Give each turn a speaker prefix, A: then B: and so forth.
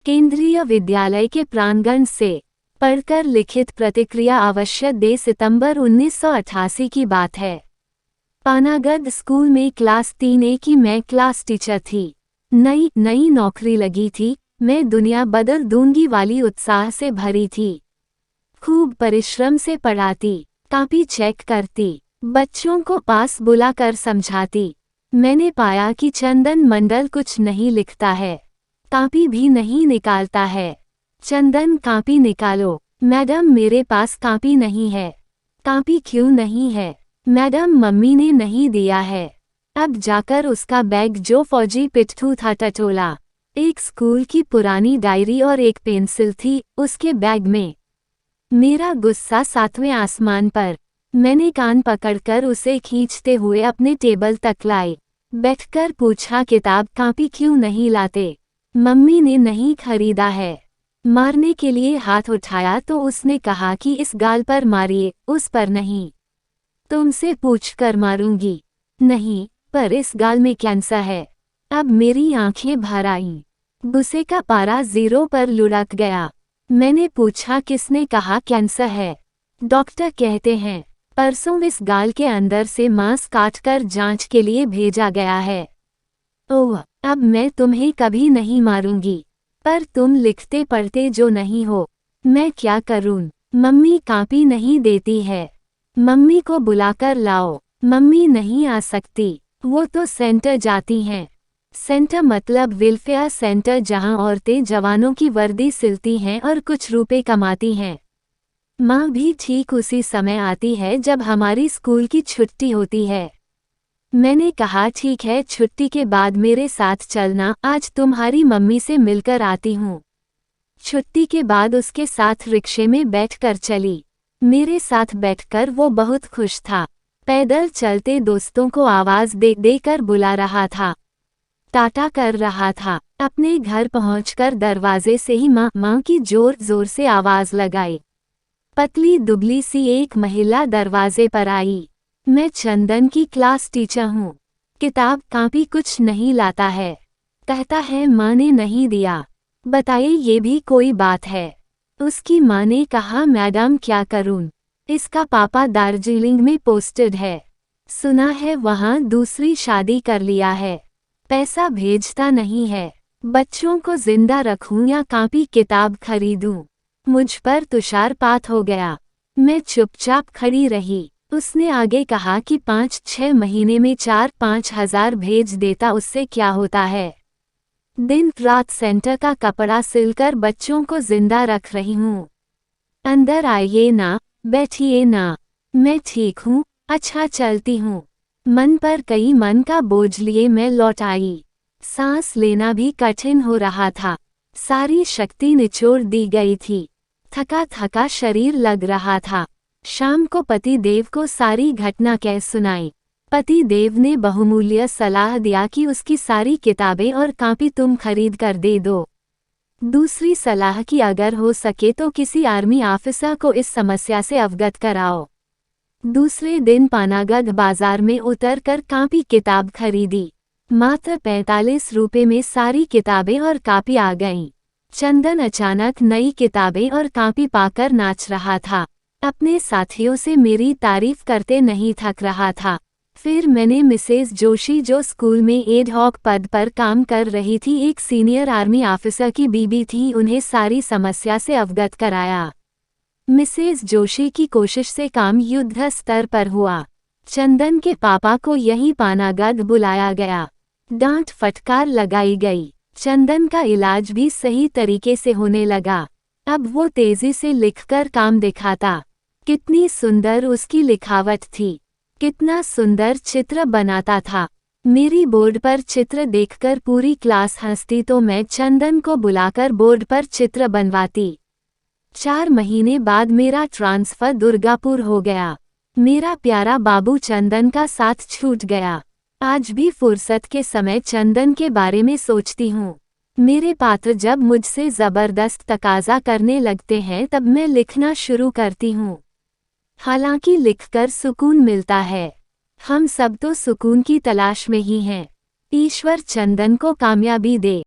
A: केंद्रीय विद्यालय के प्रांगण से पढ़कर लिखित प्रतिक्रिया अवश्य दे। सितंबर 1988 की बात है। पानागढ़ स्कूल में क्लास 3A की मैं क्लास टीचर थी। नई नौकरी लगी थी। मैं दुनिया बदल दूंगी वाली उत्साह से भरी थी। खूब परिश्रम से पढ़ाती, कॉपी चेक करती, बच्चों को पास बुलाकर समझाती। मैंने पाया कि चंदन मंडल कुछ नहीं लिखता है, कॉपी भी नहीं निकालता है। चंदन कॉपी निकालो। मैडम मेरे पास कॉपी नहीं है। कॉपी क्यों नहीं है? मैडम मम्मी ने नहीं दिया है। अब जाकर उसका बैग जो फौजी पिट्ठू था टटोला। एक स्कूल की पुरानी डायरी और एक पेंसिल थी उसके बैग में। मेरा गुस्सा 7वें आसमान पर। मैंने कान पकड़कर उसे खींचते हुए अपने टेबल तक लाई। बैठकर पूछा किताब कॉपी क्यों नहीं लाते? मम्मी ने नहीं खरीदा है। मारने के लिए हाथ उठाया तो उसने कहा कि इस गाल पर मारिए, उस पर नहीं। तुमसे पूछकर मारूंगी। नहीं, पर इस गाल में कैंसर है। अब मेरी आंखें भर आईं। गुस्से का पारा 0 पर लुढ़क गया। मैंने पूछा किसने कहा कैंसर है? डॉक्टर कहते हैं परसों इस गाल के अंदर से मांस काटकर जांच के लिए भेजा गया है। ओह, अब मैं तुम्हें कभी नहीं मारूंगी, पर तुम लिखते पढ़ते जो नहीं हो। मैं क्या करूं? मम्मी कॉपी नहीं देती है। मम्मी को बुलाकर लाओ। मम्मी नहीं आ सकती, वो तो सेंटर जाती हैं। सेंटर मतलब वेलफेयर सेंटर, जहां औरतें जवानों की वर्दी सिलती हैं और कुछ रुपए कमाती हैं। माँ भी ठीक उसी समय आती है जब हमारी स्कूल की छुट्टी होती है। मैंने कहा ठीक है, छुट्टी के बाद मेरे साथ चलना, आज तुम्हारी मम्मी से मिलकर आती हूँ। छुट्टी के बाद उसके साथ रिक्शे में बैठकर चली। मेरे साथ बैठकर वो बहुत खुश था। पैदल चलते दोस्तों को आवाज दे देकर बुला रहा था, टाटा कर रहा था। अपने घर पहुंचकर दरवाजे से ही माँ की जोर जोर से आवाज लगाई। पतली दुबली सी एक महिला दरवाजे पर आई। मैं चंदन की क्लास टीचर हूँ। किताब कॉपी कुछ नहीं लाता है, कहता है माँ ने नहीं दिया। बताइए ये भी कोई बात है? उसकी माँ ने कहा मैडम क्या करूँ, इसका पापा दार्जिलिंग में पोस्टेड है। सुना है वहाँ दूसरी शादी कर लिया है, पैसा भेजता नहीं है। बच्चों को जिंदा रखूं या कॉपी किताब खरीदूं? मुझ पर तुषारपात हो गया। मैं चुपचाप खड़ी रही। उसने आगे कहा कि 5-6 महीने में 4-5 हज़ार भेज देता, उससे क्या होता है। दिन रात सेंटर का कपड़ा सिलकर बच्चों को जिंदा रख रही हूँ। अंदर आइए ना, बैठिए ना, मैं ठीक हूँ, अच्छा चलती हूँ। मन पर कई मन का बोझ लिए मैं लौट आई। सांस लेना भी कठिन हो रहा था। सारी शक्ति निचोड़ दी गई थी। थका थका शरीर लग रहा था। शाम को पति देव को सारी घटना कह सुनाई। पति देव ने बहुमूल्य सलाह दिया कि उसकी सारी किताबें और कॉपी तुम खरीद कर दे दो। दूसरी सलाह की अगर हो सके तो किसी आर्मी ऑफिसर को इस समस्या से अवगत कराओ। दूसरे दिन पानागढ़ बाजार में उतरकर कॉपी किताब खरीदी। मात्र 45 रुपए में सारी किताबें और कॉपी आ गईं। चंदन अचानक नई किताबें और कॉपी पाकर नाच रहा था। अपने साथियों से मेरी तारीफ करते नहीं थक रहा था। फिर मैंने मिसेस जोशी, जो स्कूल में एड हॉक पद पर काम कर रही थी, एक सीनियर आर्मी ऑफिसर की बीबी थी, उन्हें सारी समस्या से अवगत कराया। मिसेस जोशी की कोशिश से काम युद्ध स्तर पर हुआ। चंदन के पापा को यही पानागढ़ बुलाया गया। डांट फटकार लगाई गई। चंदन का इलाज भी सही तरीके से होने लगा। अब वो तेजी से लिखकर काम दिखाता। कितनी सुंदर उसकी लिखावट थी, कितना सुंदर चित्र बनाता था। मेरी बोर्ड पर चित्र देखकर पूरी क्लास हंसती तो मैं चंदन को बुलाकर बोर्ड पर चित्र बनवाती। 4 महीने बाद मेरा ट्रांसफर दुर्गापुर हो गया। मेरा प्यारा बाबू चंदन का साथ छूट गया। आज भी फुर्सत के समय चंदन के बारे में सोचती हूँ। मेरे पात्र जब मुझसे जबरदस्त तकाजा करने लगते हैं तब मैं लिखना शुरू करती हूँ। हालांकि लिखकर सुकून मिलता है। हम सब तो सुकून की तलाश में ही हैं। ईश्वर चंदन को कामयाबी दे।